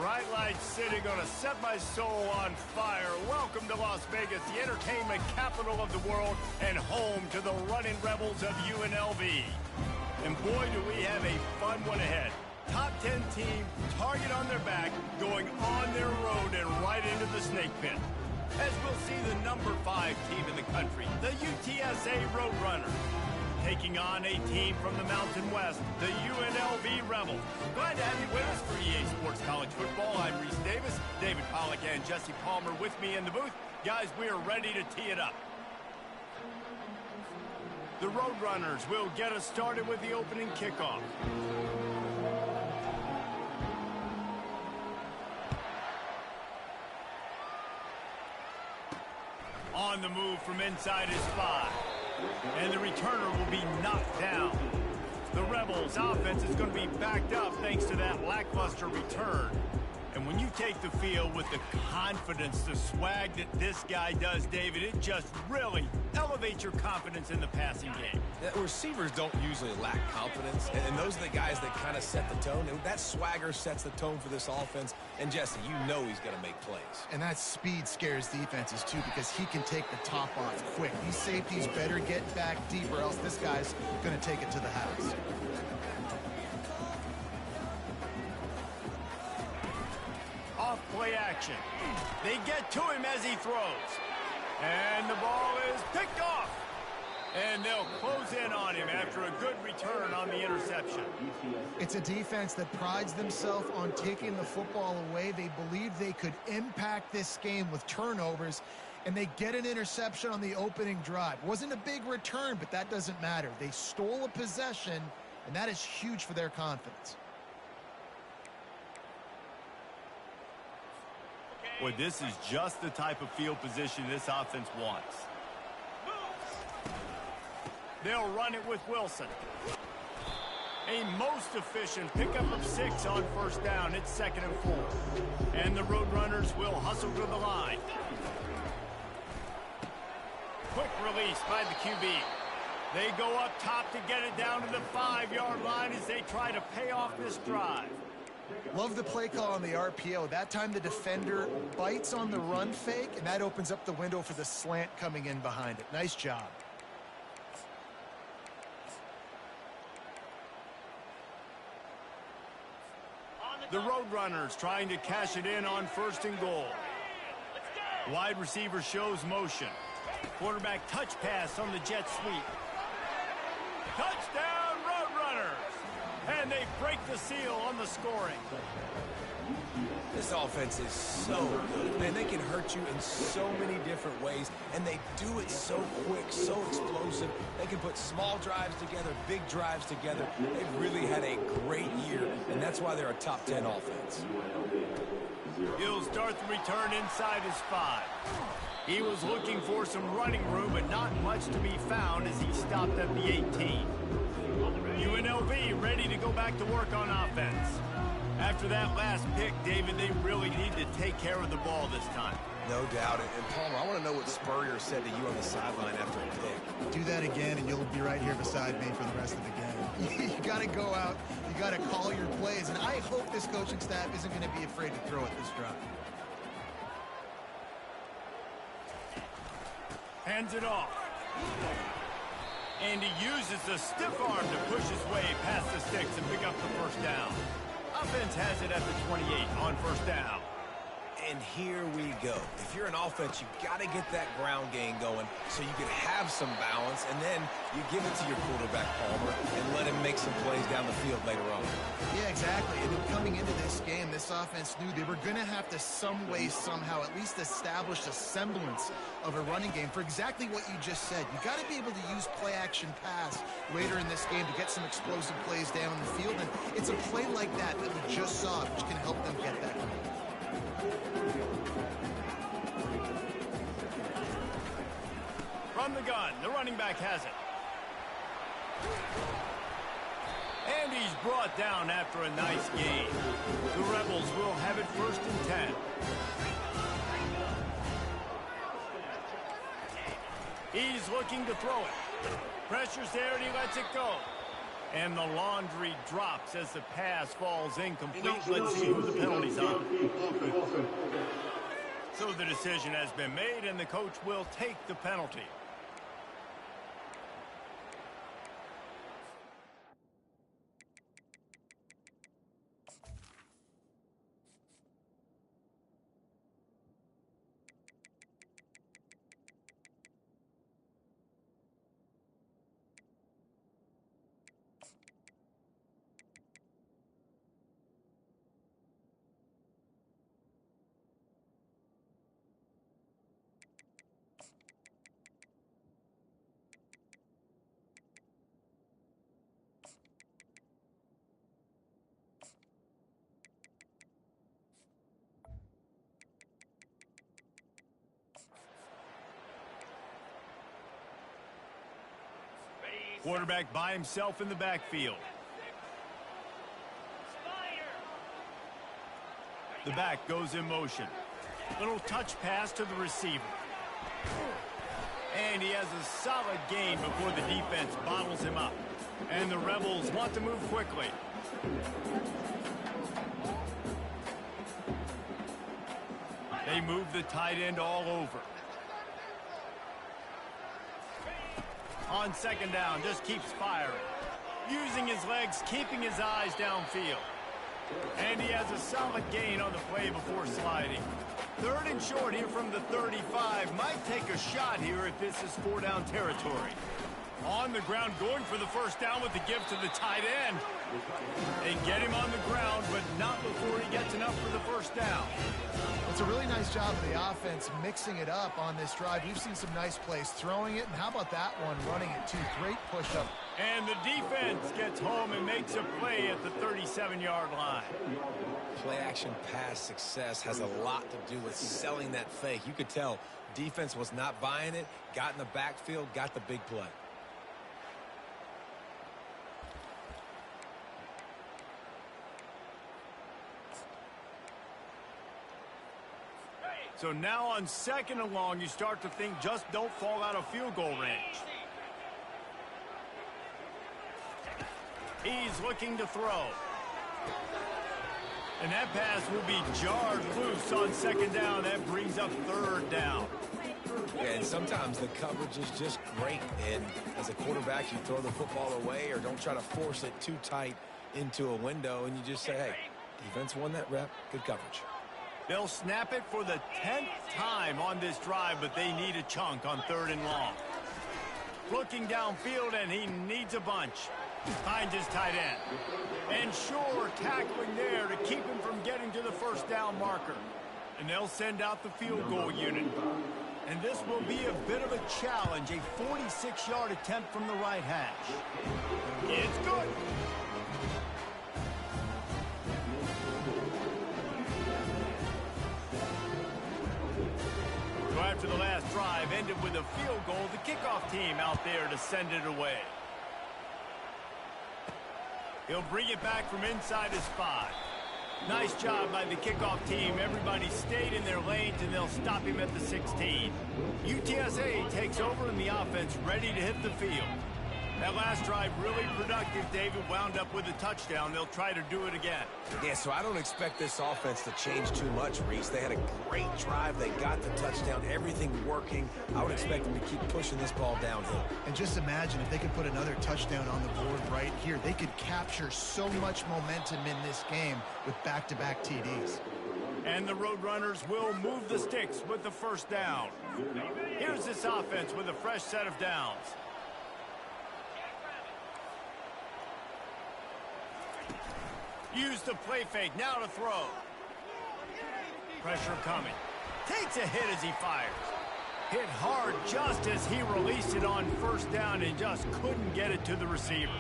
bright lights sitting on a set my soul on fire. Welcome to Las Vegas, the entertainment capital of the world and home to the running rebels of UNLV. And boy, do we have a fun one ahead. Top 10 team, target on their back, going on their road and right into the snake pit. As we'll see the number 5 team in the country, the UTSA Roadrunners, taking on a team from the Mountain West, the UNLV Rebels. Glad to have you with us for EA Sports College Football. I'm Reese Davis, David Pollack and Jesse Palmer with me in the booth. Guys, we are ready to tee it up. The Roadrunners will get us started with the opening kickoff. On the move from inside his 5. And the returner will be knocked down. The Rebels' offense is going to be backed up thanks to that lackluster return. And when you take the field with the confidence, the swag that this guy does, David, it just really elevates your confidence in the passing game. Receivers don't usually lack confidence, and those are the guys that kind of set the tone. And that swagger sets the tone for this offense. And Jesse, you know he's going to make plays. And that speed scares defenses too, because he can take the top off quick. These safeties better get back deep, or else this guy's going to take it to the house. Off-play action. They get to him as he throws. And the ball is picked off. And they'll close in on him after a good return on the interception. It's a defense that prides themselves on taking the football away. They believe they could impact this game with turnovers, and they get an interception on the opening drive. Wasn't a big return, but that doesn't matter. They stole a possession, and that is huge for their confidence. Well, this is just the type of field position this offense wants. They'll run it with Wilson. A most efficient pickup of 6 on first down. It's 2nd and 4. And the Roadrunners will hustle to the line. Quick release by the QB. They go up top to get it down to the 5-yard line as they try to pay off this drive. Love the play call on the RPO. That time the defender bites on the run fake, and that opens up the window for the slant coming in behind it. Nice job. The Roadrunners trying to cash it in on 1st and goal. Wide receiver shows motion. Quarterback touch pass on the jet sweep. Touchdown, Roadrunners! And they break the seal on the scoring. This offense is so good, man. They can hurt you in so many different ways, and they do it so quick, so explosive. They can put small drives together, big drives together. They've really had a great year, and that's why they're a top 10 offense. He'll start the return inside his 5. He was looking for some running room, but not much to be found as he stopped at the 18. UNLV ready to go back to work on offense. After that last pick, David, they really need to take care of the ball this time. No doubt. And Palmer, I want to know what Spurrier said to you on the sideline after a pick. Do that again, and you'll be right here beside me for the rest of the game. You got to go out. You got to call your plays. And I hope this coaching staff isn't going to be afraid to throw it this drive. Hands it off. And he uses the stiff arm to push his way past the sticks and pick up the first down. Offense has it at the 28 on first down. And here we go. If you're an offense, you got to get that ground game going so you can have some balance, and then you give it to your quarterback, Palmer, and let him make some plays down the field later on. Yeah, exactly. And coming into this game, this offense knew they were going to have to some way, somehow, at least establish a semblance of a running game for exactly what you just said. You got to be able to use play-action pass later in this game to get some explosive plays down the field, and it's a play like that that we just saw, which can help them get that going. From the gun, the running back has it. And he's brought down after a nice gain. The Rebels will have it 1st and 10. He's looking to throw it. Pressure's there and he lets it go. And the laundry drops as the pass falls incomplete. Let's see who the penalty's on. So the decision has been made, and the coach will take the penalty. Quarterback by himself in the backfield. The back goes in motion. Little touch pass to the receiver. And he has a solid gain before the defense bottles him up. And the Rebels want to move quickly. They move the tight end all over. On second down, just keeps firing. Using his legs, keeping his eyes downfield. And he has a solid gain on the play before sliding. Third and short here from the 35. Might take a shot here if this is 4-down territory. On the ground, going for the first down with the give to the tight end. They get him on the ground, but not before he gets enough for the first down. It's a really nice job of the offense mixing it up on this drive. We've seen some nice plays throwing it, and how about that one running it too? Great push-up. And the defense gets home and makes a play at the 37-yard line. Play-action pass success has a lot to do with selling that fake. You could tell defense was not buying it, got in the backfield, got the big play. So now on second and long, you start to think just don't fall out of field goal range. He's looking to throw. And that pass will be jarred loose on second down. That brings up third down. Yeah, and sometimes the coverage is just great. And as a quarterback, you throw the football away or don't try to force it too tight into a window. And you just say, hey, defense won that rep. Good coverage. They'll snap it for the 10th time on this drive, but they need a chunk on third and long. Looking downfield, and he needs a bunch. Finds his tight end. And Shore tackling there to keep him from getting to the first down marker. And they'll send out the field goal unit. And this will be a bit of a challenge, a 46-yard attempt from the right hash. It's good. So after the last drive ended with a field goal, the kickoff team out there to send it away. He'll bring it back from inside his 5. Nice job by the kickoff team. Everybody stayed in their lanes, and they'll stop him at the 16. UTSA takes over in the offense, ready to hit the field. That last drive really productive. David wound up with a touchdown. They'll try to do it again. Yeah, so I don't expect this offense to change too much, Reese. They had a great drive. They got the touchdown. Everything working. I would expect them to keep pushing this ball downhill. And just imagine if they could put another touchdown on the board right here. They could capture so much momentum in this game with back-to-back TDs. And the Roadrunners will move the sticks with the first down. Here's this offense with a fresh set of downs. Use the play fake, now to throw. Pressure coming. Takes a hit as he fires. Hit hard just as he released it on first down and just couldn't get it to the receiver.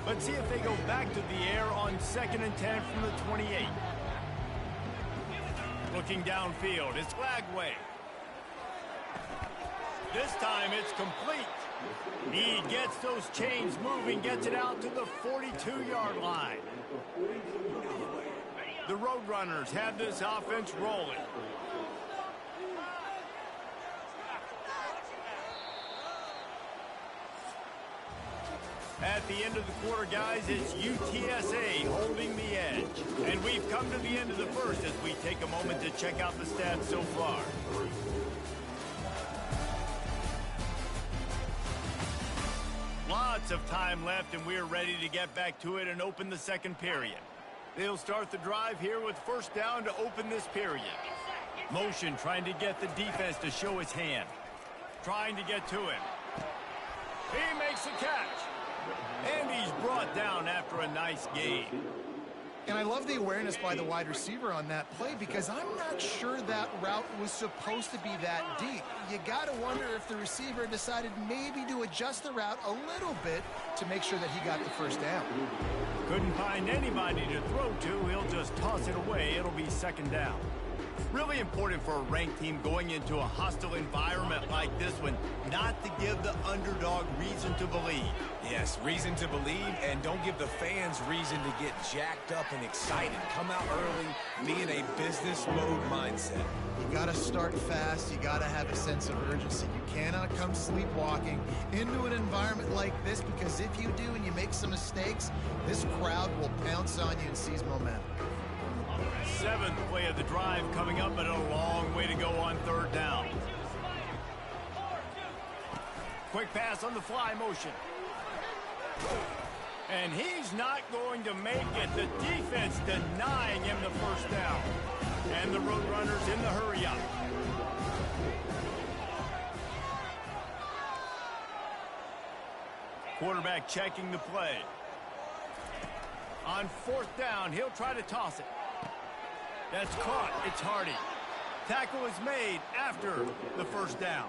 Let's see if they go back to the air on 2nd and 10 from the 28. Looking downfield, it's Lagway. This time it's complete. He gets those chains moving, gets it out to the 42-yard line. The Roadrunners have this offense rolling. At the end of the quarter, guys, it's UTSA holding the edge. And we've come to the end of the first as we take a moment to check out the stats so far. Lots of time left, and we're ready to get back to it and open the second period. They'll start the drive here with first down to open this period. Motion trying to get the defense to show his hand. Trying to get to him. He makes the catch. And he's brought down after a nice gain. And I love the awareness by the wide receiver on that play because I'm not sure that route was supposed to be that deep. You got to wonder if the receiver decided maybe to adjust the route a little bit to make sure that he got the first down. Couldn't find anybody to throw to. He'll just toss it away. It'll be second down. Really important for a ranked team going into a hostile environment like this one not to give the underdog reason to believe. Yes, reason to believe, and don't give the fans reason to get jacked up and excited. Come out early, be in a business mode mindset. You got to start fast. You got to have a sense of urgency. You cannot come sleepwalking into an environment like this because if you do and you make some mistakes, this crowd will pounce on you and seize momentum. Seventh play of the drive coming up, but a long way to go on third down. Quick pass on the fly motion. And he's not going to make it. The defense denying him the first down. And the Roadrunners in the hurry up. Quarterback checking the play. On fourth down, he'll try to toss it. That's caught. It's Hardy. Tackle is made after the first down.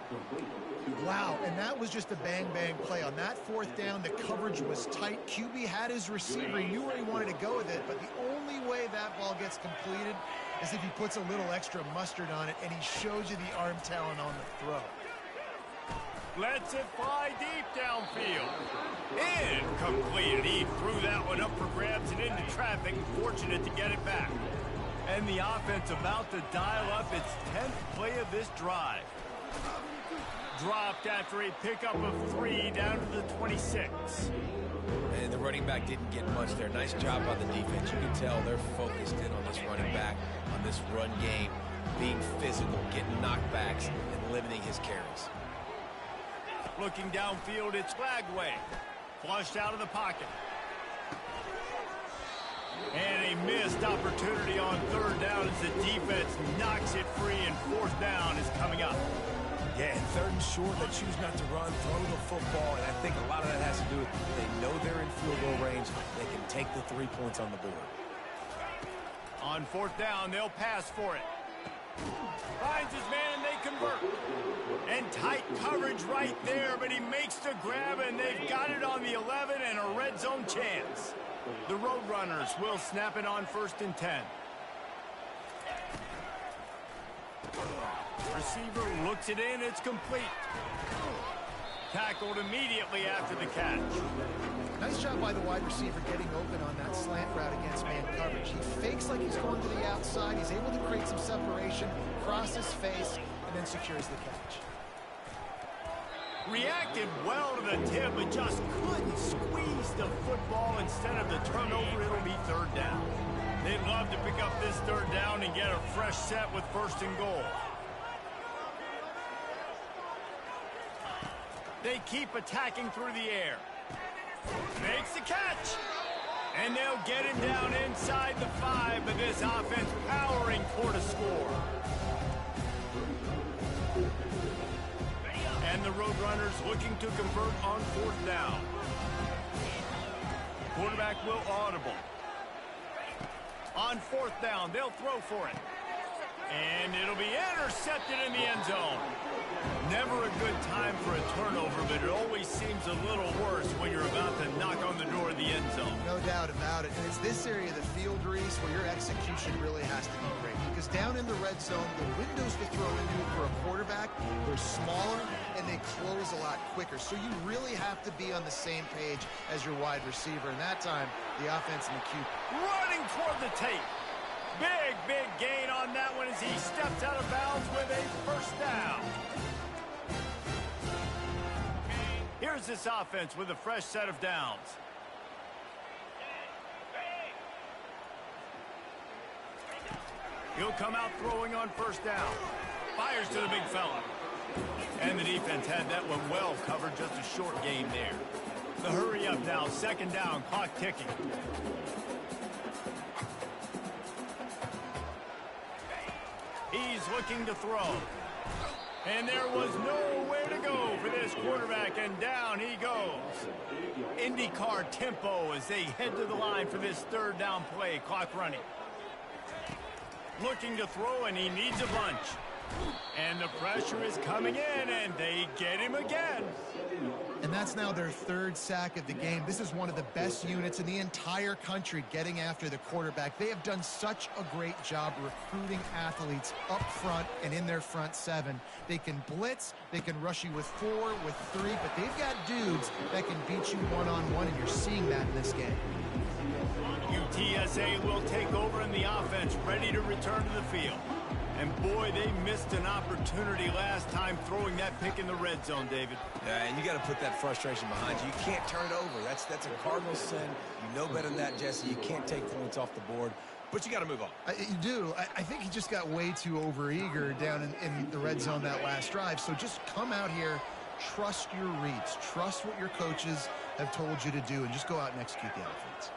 Wow, and that was just a bang-bang play. On that fourth down, the coverage was tight. QB had his receiver. He knew where he wanted to go with it, but the only way that ball gets completed is if he puts a little extra mustard on it, and he shows you the arm talent on the throw. Lets it fly deep downfield. Incomplete. He threw that one up for grabs and into traffic. Fortunate to get it back. And the offense about to dial up its 10th play of this drive. Dropped after a pickup of 3 down to the 26. And the running back didn't get much there. Nice job by the defense. You can tell they're focused in on this running back, on this run game, being physical, getting knockbacks, and limiting his carries. Looking downfield, it's Flagway. Flushed out of the pocket. And a missed opportunity on third down as the defense knocks it free, and fourth down is coming up. Yeah, and third and short, they choose not to run, throw the football, and I think a lot of that has to do with they know they're in field goal range. They can take the 3 points on the board. On fourth down, they'll pass for it. Finds his man, and they convert. And tight coverage right there, but he makes the grab, and they've got it on the 11 and a red zone chance. The Roadrunners will snap it on 1st and 10. Receiver looks it in. It's complete. Tackled immediately after the catch. Nice job by the wide receiver getting open on that slant route against man coverage. He fakes like he's going to the outside. He's able to create some separation, cross his face, and then secures the catch. Reacted well to the tip, but just couldn't squeeze the football. Instead of the turnover, it'll be third down. They'd love to pick up this third down and get a fresh set with 1st and goal. They keep attacking through the air. Makes the catch. And they'll get him down inside the 5, but this offense powering toward a score. And the Roadrunners looking to convert on 4th down. Quarterback will audible. On 4th down, they'll throw for it. And it'll be intercepted in the end zone. Never a good time for a turnover, but it always seems a little worse when you're about to knock on the door of the end zone. No doubt about it. And it's this area of the field, Reese, where your execution really has to be great. Because down in the red zone, the windows to throw into for a quarterback, they're smaller and they close a lot quicker. So you really have to be on the same page as your wide receiver. And that time, the offense and the QB running toward the tape. Big gain on that one as he steps out of bounds with a first down. Here's enters this offense with a fresh set of downs. He'll come out throwing on first down. Fires to the big fella. And the defense had that one well covered, just a short game there. The hurry up now, second down, clock ticking. He's looking to throw. And there was nowhere to go for this quarterback, and down he goes. IndyCar tempo as they head to the line for this third down play, clock running. Looking to throw, and he needs a bunch. And the pressure is coming in, and they get him again. And that's now their third sack of the game. This is one of the best units in the entire country getting after the quarterback. They have done such a great job recruiting athletes up front and in their front seven. They can blitz, they can rush you with 4, with 3, but they've got dudes that can beat you one-on-one, and you're seeing that in this game. UTSA will take over in the offense, ready to return to the field. And boy, they missed an opportunity last time throwing that pick in the red zone, David. Yeah, and you got to put that frustration behind you. You can't turn it over. That's a cardinal sin. You know better than that, Jesse. You can't take points off the board, but you got to move on. You do. I think he just got way too overeager down in the red zone that last drive. So just come out here, trust your reads, trust what your coaches have told you to do, and just go out and execute the offense.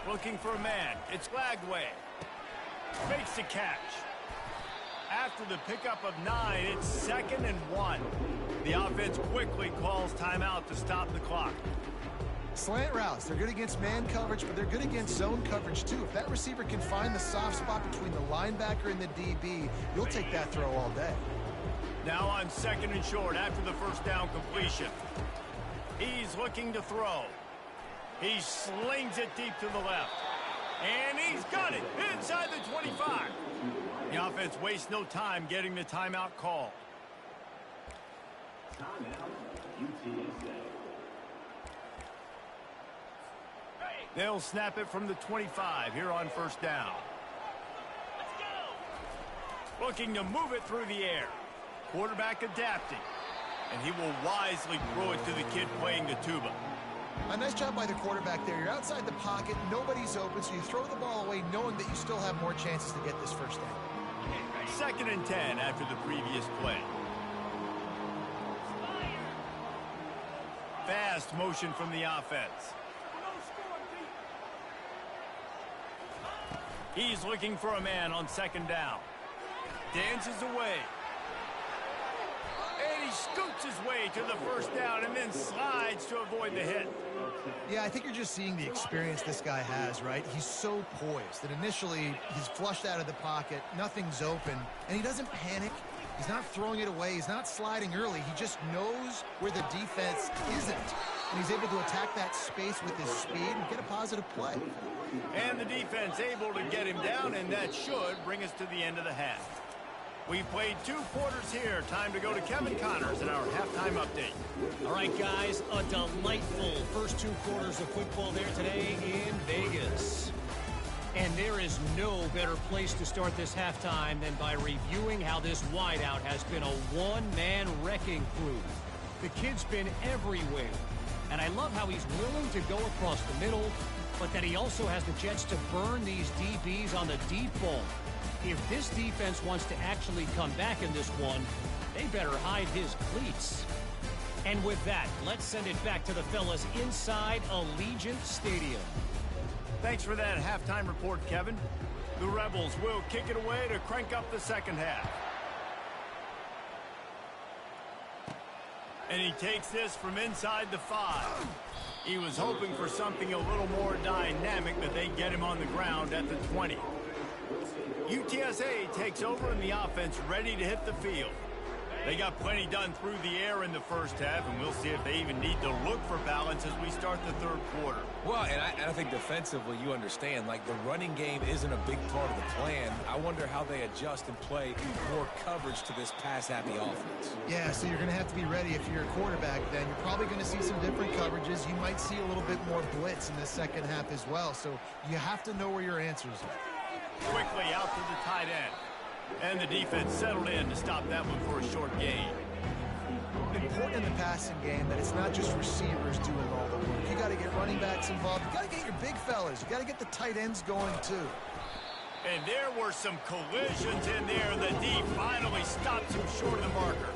Looking for a man. It's Lagway. Makes the catch. After the pickup of 9, it's 2nd and 1. The offense quickly calls timeout to stop the clock. Slant routes, they're good against man coverage, but they're good against zone coverage too. If that receiver can find the soft spot between the linebacker and the DB, you'll take that throw all day. Now on 2nd and short after the first down completion. He's looking to throw. He slings it deep to the left. And he's got it inside the 25. The offense wastes no time getting the timeout call. They'll snap it from the 25 here on first down. Looking to move it through the air. Quarterback adapting. And he will wisely throw it to the kid playing the tuba. A nice job by the quarterback there. You're outside the pocket, nobody's open, so you throw the ball away knowing that you still have more chances to get this first down. 2nd and 10 after the previous play. Fast motion from the offense. He's looking for a man on 2nd down. Dances away. And he scoots his way to the first down and then slides to avoid the hit. Yeah, I think you're just seeing the experience this guy has, right? He's so poised that initially he's flushed out of the pocket, nothing's open, and he doesn't panic. He's not throwing it away. He's not sliding early. He just knows where the defense isn't. And he's able to attack that space with his speed and get a positive play. And the defense able to get him down, and that should bring us to the end of the half. We played 2 quarters here. Time to go to Kevin Connors in our halftime update. All right, guys, a delightful first 2 quarters of football there today in Vegas. And there is no better place to start this halftime than by reviewing how this wideout has been a one-man wrecking crew. The kid's been everywhere, and I love how he's willing to go across the middle, but that he also has the jets to burn these DBs on the deep ball. If this defense wants to actually come back in this one, they better hide his cleats. And with that, let's send it back to the fellas inside Allegiant Stadium. Thanks for that halftime report, Kevin. The Rebels will kick it away to crank up the second half. And he takes this from inside the 5. He was hoping for something a little more dynamic, but they get him on the ground at the 20. UTSA takes over in the offense, ready to hit the field. They got plenty done through the air in the first half, and we'll see if they even need to look for balance as we start the third quarter. Well, and I think defensively, you understand, like the running game isn't a big part of the plan. I wonder how they adjust and play more coverage to this pass-happy offense. Yeah, so you're going to have to be ready if you're a quarterback then. You're probably going to see some different coverages. You might see a little bit more blitz in the second half as well, so you have to know where your answers are. Quickly out to the tight end. And the defense settled in to stop that one for a short gain. important in the passing game that it's not just receivers doing all the work. You got to get running backs involved. You got to get your big fellas. You got to get the tight ends going too. And there were some collisions in there. The D finally stops him short of the marker.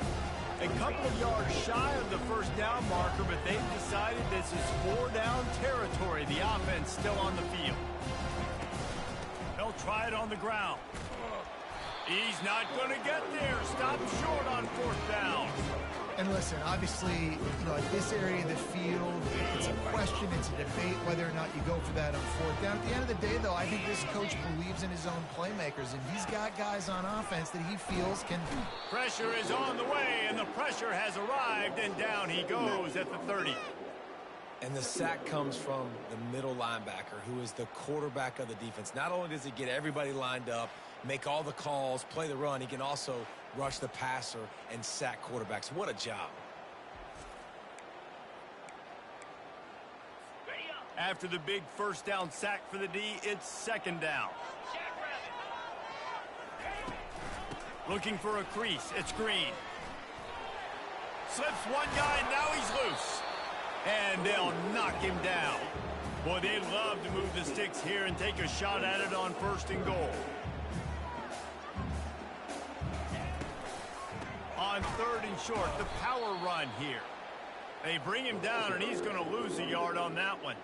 A couple of yards shy of the first down marker, but they've decided this is 4-down territory. The offense still on the field. They'll try it on the ground. He's not going to get there. Stop short on 4th down. And listen, obviously, at this area of the field, it's a question, it's a debate whether or not you go for that on 4th down. At the end of the day, though, I think this coach believes in his own playmakers, and he's got guys on offense that he feels can... Pressure is on the way, and the pressure has arrived, and down he goes at the 30. And the sack comes from the middle linebacker, who is the quarterback of the defense. Not only does he get everybody lined up, make all the calls, play the run, he can also rush the passer and sack quarterbacks. What a job. After the big first down sack for the D, it's 2nd down. Looking for a crease. It's Green. Slips one guy, and now he's loose. And they'll knock him down. Boy, they'd love to move the sticks here and take a shot at it on 1st and goal. On 3rd and short, the power run here. They bring him down, and he's going to lose a yard on that one.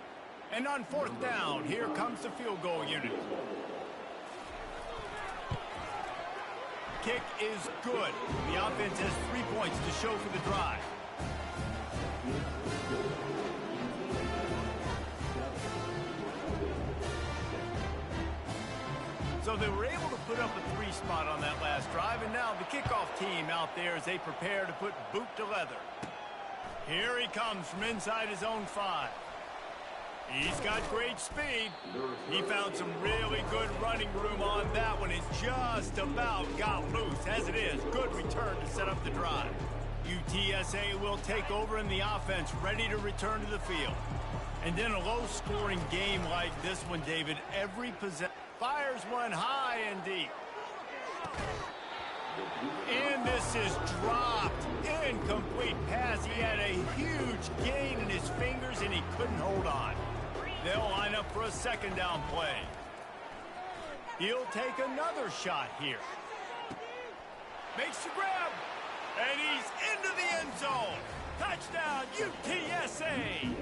And on 4th down, here comes the field goal unit. Kick is good. The offense has 3 points to show for the drive. So they were able to put up a 3 spot on that last drive, and now the kickoff team out there as they prepare to put boot to leather. Here he comes from inside his own 5. He's got great speed. He found some really good running room on that one. It's just about got loose. As it is, good return to set up the drive. UTSA will take over in the offense, ready to return to the field. And in a low-scoring game like this one, David, every possession fires one high and deep. And this is dropped. Incomplete pass. He had a huge gain in his fingers, and he couldn't hold on. They'll line up for a 2nd down play. He'll take another shot here. Makes the grab. And he's into the end zone. Touchdown, UTSA.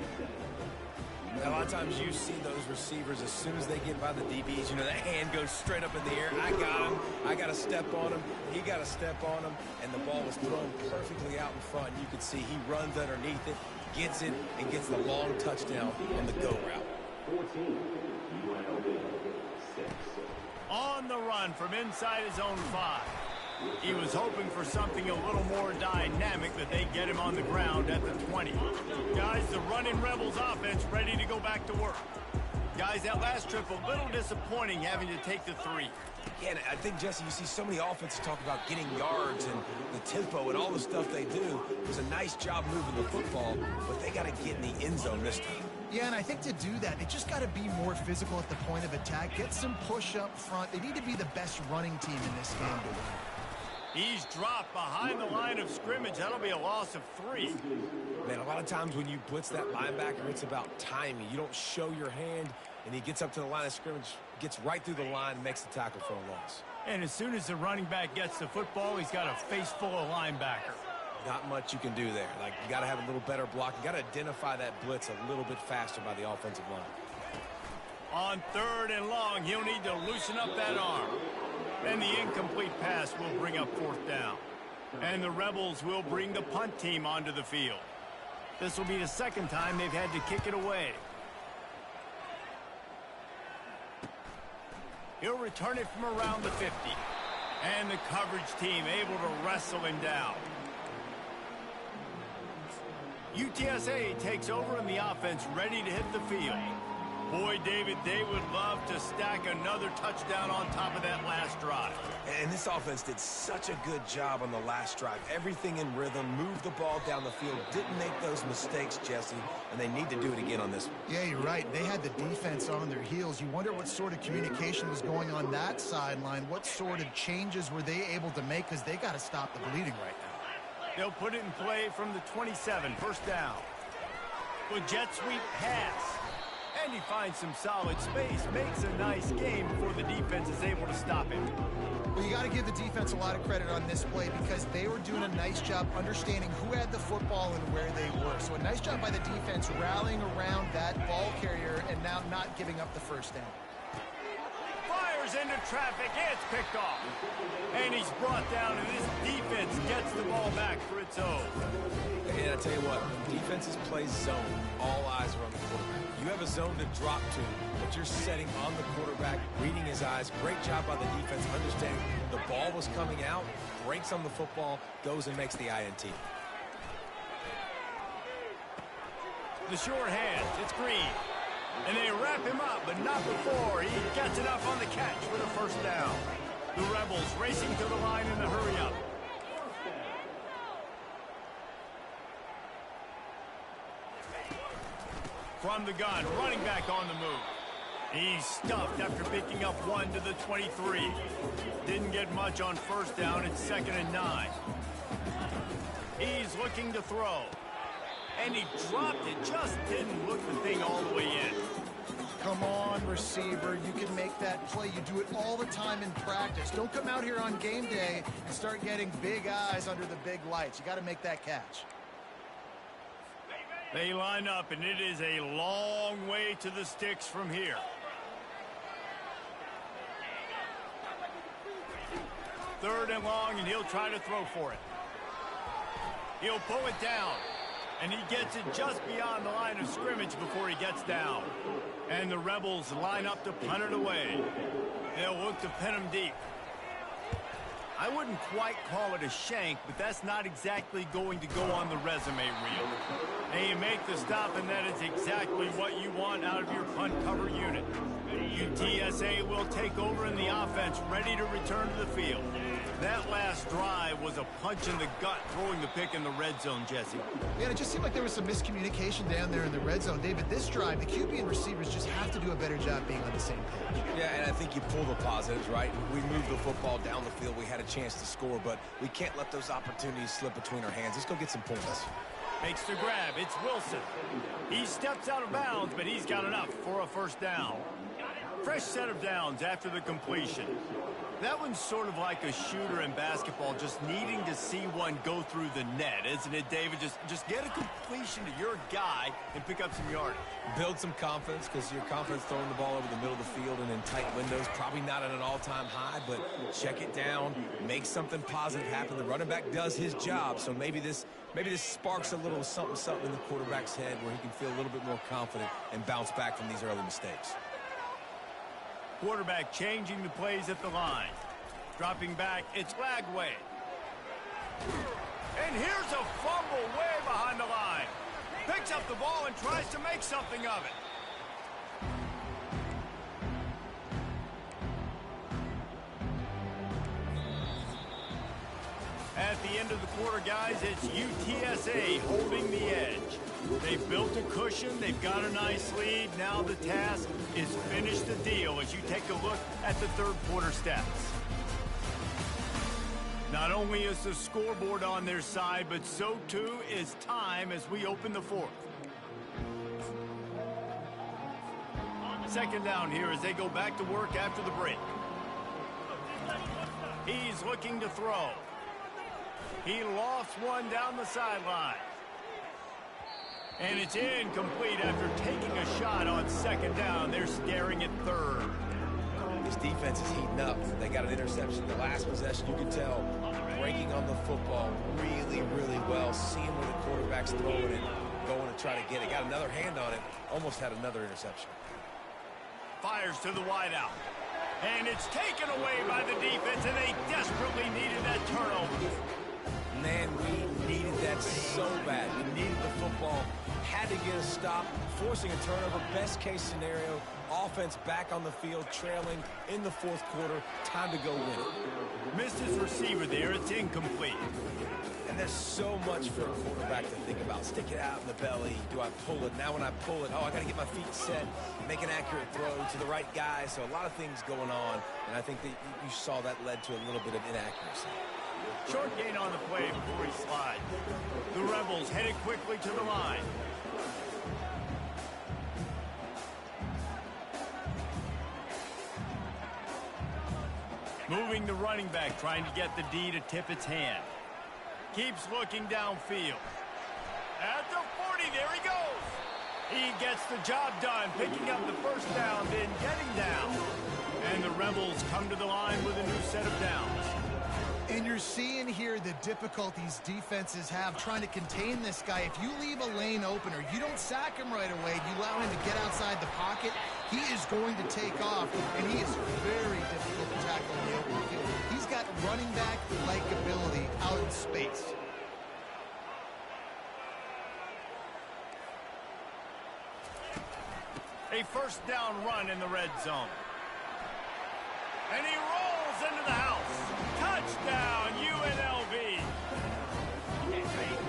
A lot of times you see those receivers, as soon as they get by the DBs, that hand goes straight up in the air. I got him. I got to step on him. He got to step on him. And the ball was thrown perfectly out in front. You can see he runs underneath it, gets it, and gets the long touchdown on the go route. 14, UNLV, 6. On the run from inside his own 5. He was hoping for something a little more dynamic, that they get him on the ground at the 20. Guys, the running Rebels offense ready to go back to work. Guys, that last trip a little disappointing, having to take the 3. Yeah, and I think, Jesse, you see so many offenses talk about getting yards and the tempo and all the stuff they do. It was a nice job moving the football, but they got to get in the end zone this time. Yeah, and I think to do that, they just got to be more physical at the point of attack. Get some push up front. They need to be the best running team in this game to win. He's dropped behind the line of scrimmage. That'll be a loss of 3. Man, a lot of times when you blitz that linebacker, it's about timing. You don't show your hand, and he gets up to the line of scrimmage, gets right through the line, and makes the tackle for a loss. And as soon as the running back gets the football, he's got a face full of linebacker. Not much you can do there. Like, you got to have a little better block. You got to identify that blitz a little bit faster by the offensive line. On 3rd and long, he'll need to loosen up that arm. And the incomplete pass will bring up 4th down. And the Rebels will bring the punt team onto the field. This will be the 2nd time they've had to kick it away. He'll return it from around the 50. And the coverage team able to wrestle him down. UTSA takes over in the offense, ready to hit the field. Boy, David, they would love to stack another touchdown on top of that last drive. And this offense did such a good job on the last drive. Everything in rhythm, moved the ball down the field, didn't make those mistakes, Jesse, and they need to do it again on this one. Yeah, you're right. They had the defense on their heels. You wonder what sort of communication was going on that sideline. What sort of changes were they able to make, because they got to stop the bleeding right now. They'll put it in play from the 27, first down. With jet sweep pass. And he finds some solid space, makes a nice game before the defense is able to stop him. Well, you got to give the defense a lot of credit on this play because they were doing a nice job understanding who had the football and where they were. So a nice job by the defense rallying around that ball carrier and now not giving up the first down. Fires into traffic, it's picked off. And he's brought down, and this defense gets the ball back for its own. And I tell you what, when defenses play zone, all eyes are on the quarterback. You have a zone to drop to, but you're setting on the quarterback, reading his eyes. Great job by the defense, understanding the ball was coming out, breaks on the football, goes and makes the INT. The short hands, it's Green. And they wrap him up, but not before he gets enough on the catch for the first down. The Rebels racing to the line in the hurry-up. From the gun, running back on the move. He's stuffed after picking up one to the 23. Didn't get much on first down. It's 2nd and 9. He's looking to throw. And he dropped it. Just didn't look the thing all the way in. Come on, receiver. You can make that play. You do it all the time in practice. Don't come out here on game day and start getting big eyes under the big lights. You got to make that catch. They line up, and it is a long way to the sticks from here. Third and long, and he'll try to throw for it. He'll pull it down, and he gets it just beyond the line of scrimmage before he gets down. And the Rebels line up to punt it away. They'll look to pin him deep. I wouldn't quite call it a shank, but that's not exactly going to go on the resume reel. And you make the stop, and that is exactly what you want out of your punt cover unit. UTSA will take over in the offense, ready to return to the field. That last drive was a punch in the gut, throwing the pick in the red zone, Jesse. Yeah, it just seemed like there was some miscommunication down there in the red zone. David, this drive, the QB and receivers just have to do a better job being on the same page. Yeah, and I think you pull the positives, right? We moved the football down the field. We had a chance to score, but we can't let those opportunities slip between our hands. Let's go get some points. Makes the grab. It's Wilson. He steps out of bounds, but he's got enough for a first down. Fresh set of downs after the completion. That one's sort of like a shooter in basketball, just needing to see one go through the net, isn't it, David? Just get a completion to your guy and pick up some yardage. Build some confidence, because your confidence throwing the ball over the middle of the field and in tight windows, probably not at an all-time high, but check it down, make something positive happen. The running back does his job, so maybe this sparks a little something in the quarterback's head where he can feel a little bit more confident and bounce back from these early mistakes. Quarterback changing the plays at the line. Dropping back, it's Lagway. And here's a fumble way behind the line. Picks up the ball and tries to make something of it. At the end of the quarter, guys, it's UTSA holding the edge. They've built a cushion. They've got a nice lead. Now the task is finish the deal as you take a look at the third quarter stats. Not only is the scoreboard on their side, but so too is time as we open the fourth. Second down here as they go back to work after the break. He's looking to throw. He lofts one down the sideline. And it's incomplete after taking a shot on second down. They're staring at third. This defense is heating up. They got an interception. The last possession, you can tell, breaking on the football really, really well. Seeing where the quarterback's throwing it, going to try to get it. Got another hand on it. Almost had another interception. Fires to the wideout. And it's taken away by the defense, and they desperately needed that turnover. Man, we needed that so bad. We needed the football. Had to get a stop, forcing a turnover. Best case scenario, offense back on the field, trailing in the fourth quarter. Time to go win it. Missed his receiver there. It's incomplete. And there's so much for a quarterback to think about. Stick it out in the belly. Do I pull it? Now when I pull it, I got to get my feet set, make an accurate throw to the right guy. So a lot of things going on. And I think that you saw that led to a little bit of inaccuracy. Short gain on the play before he slides. The Rebels headed quickly to the line. Moving the running back, trying to get the D to tip its hand. Keeps looking downfield. At the 40, there he goes. He gets the job done, picking up the first down, then getting down. And the Rebels come to the line with a new set of downs. And you're seeing here the difficulties defenses have trying to contain this guy. If you leave a lane open or you don't sack him right away, you allow him to get outside the pocket, he is going to take off, and he is very difficult to tackle in the open field. He's got running back-like ability out in space. A first down run in the red zone. And he rolls into the house. Touchdown, UNLV.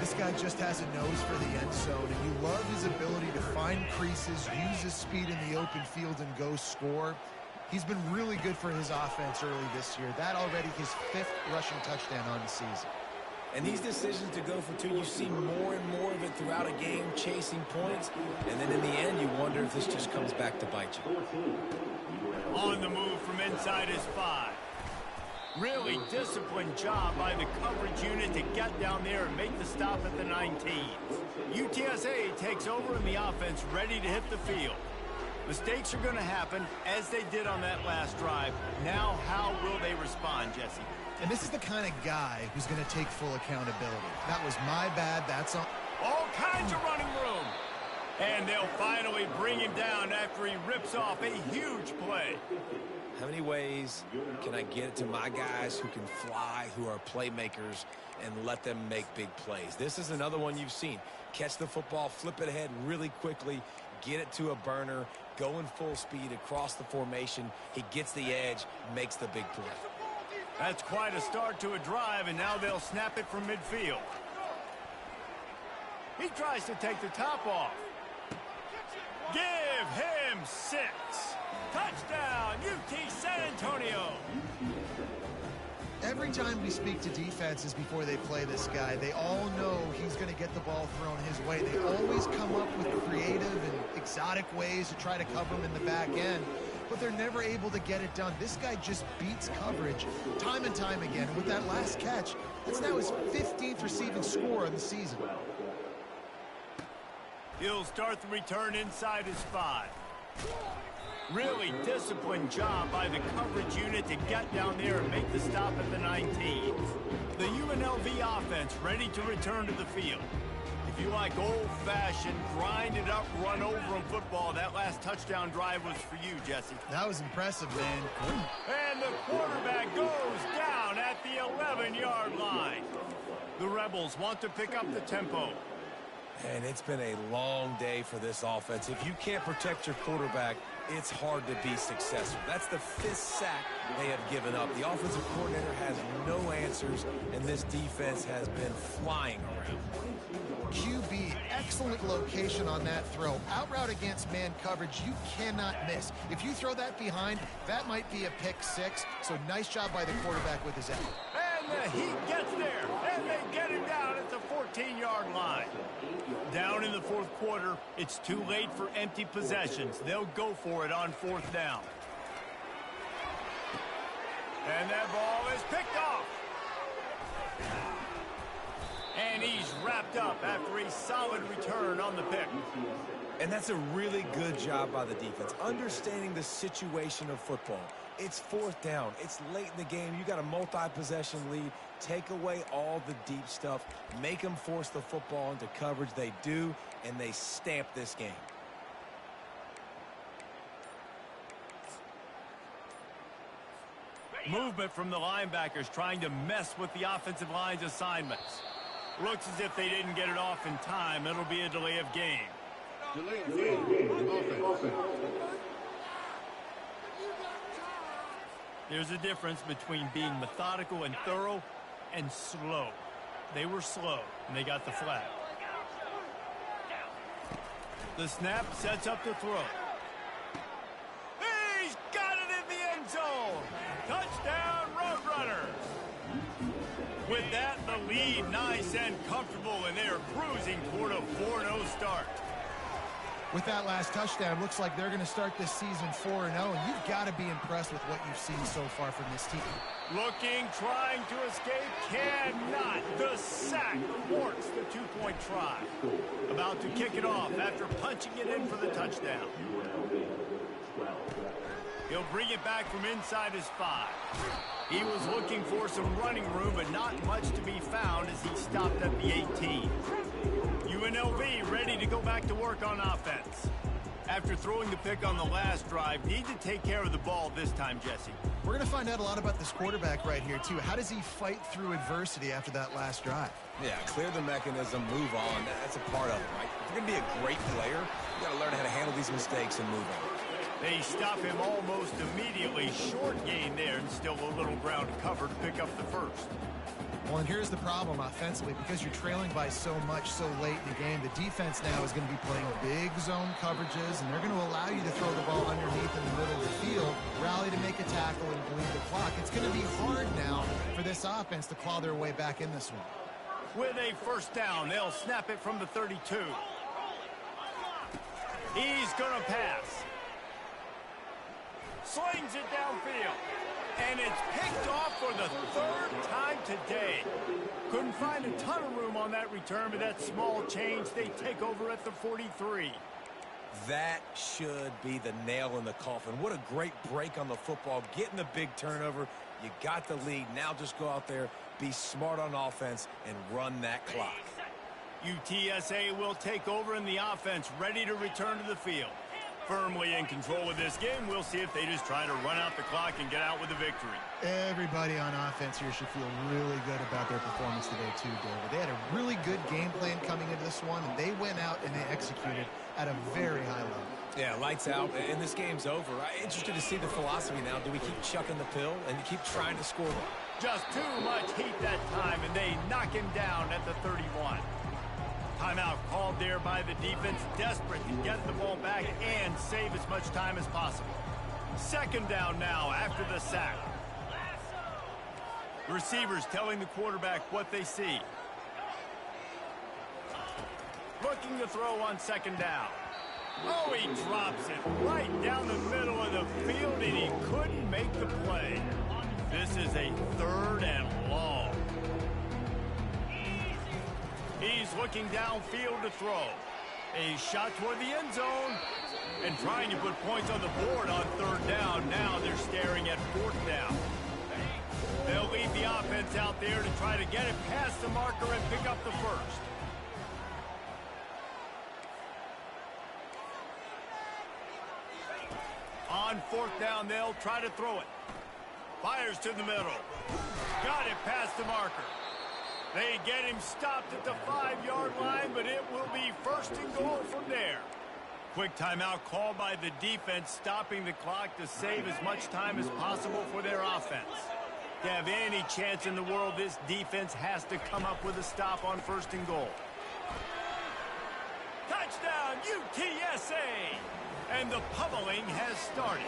This guy just has a nose for the end zone, and you love his ability to find creases, use his speed in the open field, and go score. He's been really good for his offense early this year. That already his 5th rushing touchdown on the season. And these decisions to go for 2, you see more and more of it throughout a game, chasing points. And then in the end, you wonder if this just comes back to bite you. On the move from inside his 5. Really disciplined job by the coverage unit to get down there and make the stop at the 19. UTSA takes over in the offense, ready to hit the field. Mistakes are going to happen, as they did on that last drive. Now, how will they respond, Jesse? And this is the kind of guy who's going to take full accountability. That was my bad. That's all kinds of running room. And they'll finally bring him down after he rips off a huge play. How many ways can I get it to my guys who can fly, who are playmakers, and let them make big plays? This is another one you've seen. Catch the football, flip it ahead really quickly, get it to a burner, go in full speed across the formation. He gets the edge, makes the big play. That's quite a start to a drive, and now they'll snap it from midfield. He tries to take the top off. Give him 6. Touchdown, UT San Antonio. Every time we speak to defenses before they play this guy, they all know he's going to get the ball thrown his way. They always come up with creative and exotic ways to try to cover him in the back end, but they're never able to get it done. This guy just beats coverage time and time again. And with that last catch, that's now his 15th receiving score of the season. He'll start the return inside his 5. Really disciplined job by the coverage unit to get down there and make the stop at the 19. The UNLV offense ready to return to the field. If you like old-fashioned, grind-it-up, run-over-'em football, that last touchdown drive was for you, Jesse. That was impressive, man. And the quarterback goes down at the 11-yard line. The Rebels want to pick up the tempo. And it's been a long day for this offense. If you can't protect your quarterback, it's hard to be successful. That's the 5th sack they have given up. The offensive coordinator has no answers, and this defense has been flying around. QB, excellent location on that throw. Out route against man coverage, you cannot miss. If you throw that behind, that might be a pick 6. So nice job by the quarterback with his effort. And the Heat gets there, and they get him down at the 14-yard line. Down in the 4th quarter, it's too late for empty possessions. They'll go for it on 4th down. And that ball is picked off. And he's wrapped up after a solid return on the pick. And that's a really good job by the defense, understanding the situation of football. It's 4th down. It's late in the game. You got a multi-possession lead. Take away all the deep stuff. Make them force the football into coverage. They do, and they stamp this game. Movement from the linebackers trying to mess with the offensive line's assignments. Looks as if they didn't get it off in time. It'll be a delay of game. Delay of game. Offense. There's a difference between being methodical and thorough and slow. They were slow, and they got the flag. The snap sets up the throw. He's got it in the end zone. Touchdown, Roadrunners. With that, the lead nice and comfortable, and they are cruising toward a 4-0 start. With that last touchdown, looks like they're going to start this season 4-0, and you've got to be impressed with what you've seen so far from this team. Looking, trying to escape, cannot. The sack thwarts the two-point try. About to kick it off after punching it in for the touchdown. He'll bring it back from inside his 5. He was looking for some running room, but not much to be found as he stopped at the 18. UNLV ready to go back to work on offense. After throwing the pick on the last drive, need to take care of the ball this time, Jesse. We're going to find out a lot about this quarterback right here, too. How does he fight through adversity after that last drive? Yeah, clear the mechanism, move on. That's a part of it, right? If you're going to be a great player, you got to learn how to handle these mistakes and move on. They stop him almost immediately. Short gain there, and still a little ground to cover to pick up the first. Well, and here's the problem offensively. Because you're trailing by so much so late in the game, the defense now is going to be playing big zone coverages, and they're going to allow you to throw the ball underneath in the middle of the field, rally to make a tackle, and bleed the clock. It's going to be hard now for this offense to claw their way back in this one. With a first down, they'll snap it from the 32. He's going to pass. Slings it downfield. And it's picked off for the 3rd time today. Couldn't find a ton of room on that return, but that small change, they take over at the 43. That should be the nail in the coffin. What a great break on the football. Getting the big turnover. You got the lead. Now just go out there, be smart on offense, and run that clock. UTSA will take over in the offense, ready to return to the field. Firmly in control of this game. We'll see if they just try to run out the clock and get out with a victory. Everybody on offense here should feel really good about their performance today too, David. They had a really good game plan coming into this one, and they went out and they executed at a very high level. Yeah, lights out, and this game's over. I'm interested to see the philosophy now. Do we keep chucking the pill and keep trying to score? Just too much heat that time, and they knock him down at the 31. Timeout called there by the defense, desperate to get the ball back and save as much time as possible. Second down now after the sack. Receivers telling the quarterback what they see. Looking to throw on second down. Oh, he drops it right down the middle of the field, and he couldn't make the play. This is a 3rd and long. He's looking downfield to throw. A shot toward the end zone. And trying to put points on the board on 3rd down. Now they're staring at 4th down. They'll leave the offense out there to try to get it past the marker and pick up the first. On 4th down, they'll try to throw it. Fires to the middle. Got it past the marker. They get him stopped at the 5-yard line, but it will be 1st and goal from there. Quick timeout called by the defense, stopping the clock to save as much time as possible for their offense. To have any chance in the world, this defense has to come up with a stop on 1st and goal. Touchdown, UTSA! And the pummeling has started.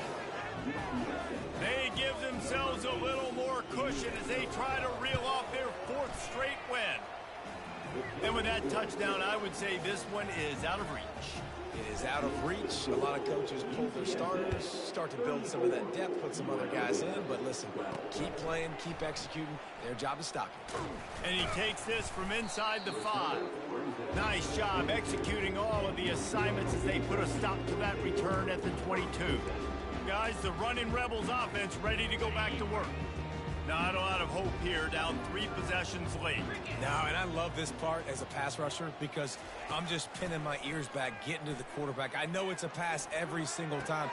They give themselves a little more cushion as they try to reel off their 4th straight win. And with that touchdown, I would say this one is out of reach. It is out of reach. A lot of coaches pull their starters, start to build some of that depth, put some other guys in. But listen, keep playing, keep executing. Their job is stopping. And he takes this from inside the 5. Nice job executing all of the assignments as they put a stop to that return at the 22. Guys, the running Rebels offense ready to go back to work. Not a lot of hope here, down 3 possessions late. No, and I love this part as a pass rusher because I'm just pinning my ears back, getting to the quarterback. I know it's a pass every single time.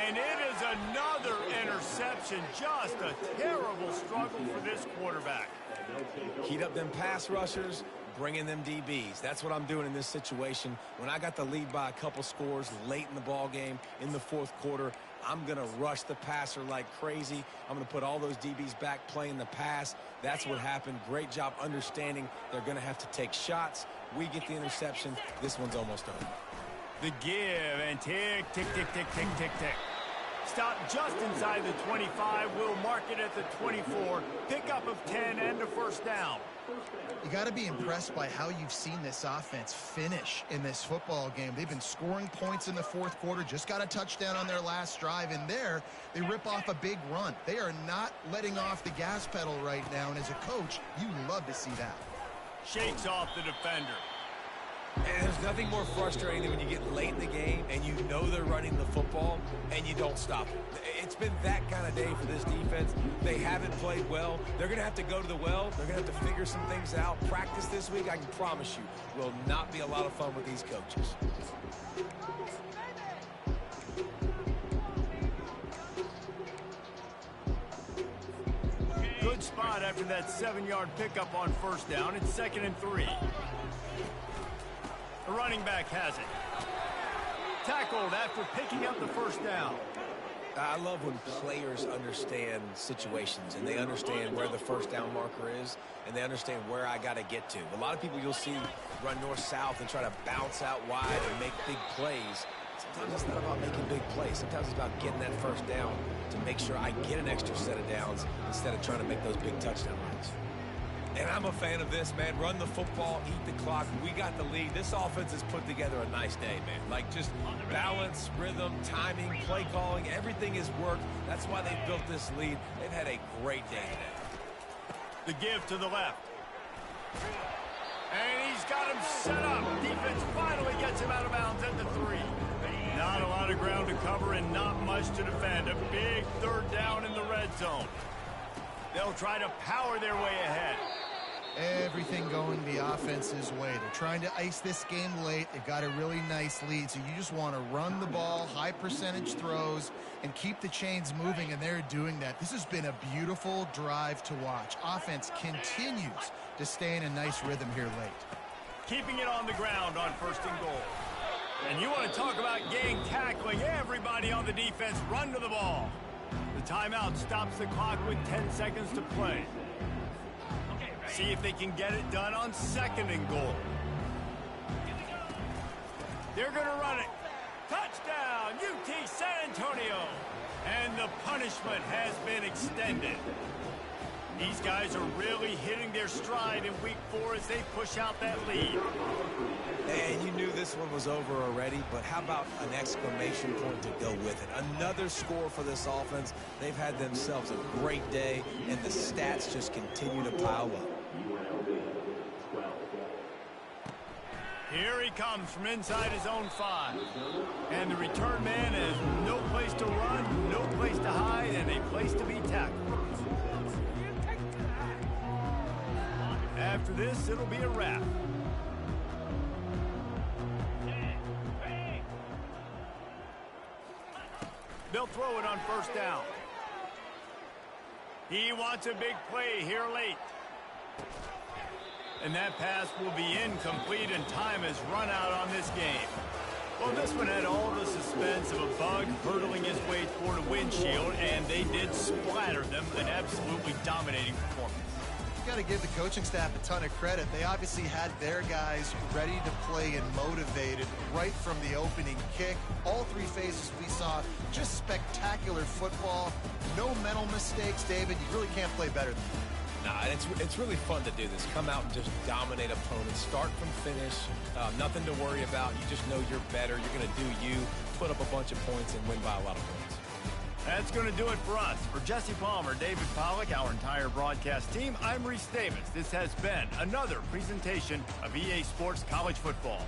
And it is another interception. Just a terrible struggle for this quarterback. Heat up them pass rushers, bring in them DBs. That's what I'm doing in this situation. When I got the lead by a couple scores late in the ball game in the 4th quarter, I'm going to rush the passer like crazy. I'm going to put all those DBs back playing the pass. That's what happened. Great job understanding they're going to have to take shots. We get the interception. This one's almost over. The give and tick, tick, tick, tick, tick, tick, tick. Stop just inside the 25. We'll mark it at the 24. Pickup of 10 and a first down. You got to be impressed by how you've seen this offense finish in this football game. They've been scoring points in the fourth quarter, just got a touchdown on their last drive, and there they rip off a big run. They are not letting off the gas pedal right now, and as a coach, you love to see that. Shakes off the defender. And there's nothing more frustrating than when you get late in the game and you know they're running the football and you don't stop it. It's been that kind of day for this defense. They haven't played well. They're going to have to go to the well. They're going to have to figure some things out. Practice this week, I can promise you, will not be a lot of fun with these coaches. Good spot after that 7-yard pickup on first down. It's 2nd and 3. The running back has it. Tackled after picking up the first down. I love when players understand situations and they understand where the first down marker is and they understand where I got to get to. A lot of people you'll see run north-south and try to bounce out wide and make big plays. Sometimes it's not about making big plays. Sometimes it's about getting that first down to make sure I get an extra set of downs instead of trying to make those big touchdown runs. And I'm a fan of this, man. Run the football, eat the clock. We got the lead. This offense has put together a nice day, man. Like, just balance, rhythm, timing, play calling, everything has worked. That's why they built this lead. They've had a great day today. The give to the left. And he's got him set up. Defense finally gets him out of bounds at the 3. Not a lot of ground to cover and not much to defend. A big third down in the red zone. They'll try to power their way ahead. Everything going the offense's way. They're trying to ice this game late. They've got a really nice lead, so you just want to run the ball, high percentage throws, and keep the chains moving, and they're doing that. This has been a beautiful drive to watch. Offense continues to stay in a nice rhythm here late. Keeping it on the ground on 1st and goal. And you want to talk about gang tackling. Everybody on the defense run to the ball. The timeout stops the clock with 10 seconds to play. See if they can get it done on 2nd and goal. They're going to run it. Touchdown, UT San Antonio. And the punishment has been extended. These guys are really hitting their stride in week 4 as they push out that lead. And you knew this one was over already, but how about an exclamation point to go with it? Another score for this offense. They've had themselves a great day, and the stats just continue to pile up. Here he comes from inside his own 5. And the return man has no place to run, no place to hide, and a place to be tackled. After this, it'll be a wrap. They'll throw it on first down. He wants a big play here late. And that pass will be incomplete, and time has run out on this game. Well, this one had all the suspense of a bug hurtling his way toward a windshield, and they did splatter them. An absolutely dominating performance. You got to give the coaching staff a ton of credit. They obviously had their guys ready to play and motivated right from the opening kick. All 3 phases we saw, just spectacular football. No mental mistakes, David. You really can't play better than that. Nah, and it's really fun to do this. Come out and just dominate opponents. Start from finish. Nothing to worry about. You just know you're better. You're going to do you, put up a bunch of points, and win by a lot of points. That's going to do it for us. For Jesse Palmer, David Pollack, our entire broadcast team, I'm Reese Davis. This has been another presentation of EA Sports College Football.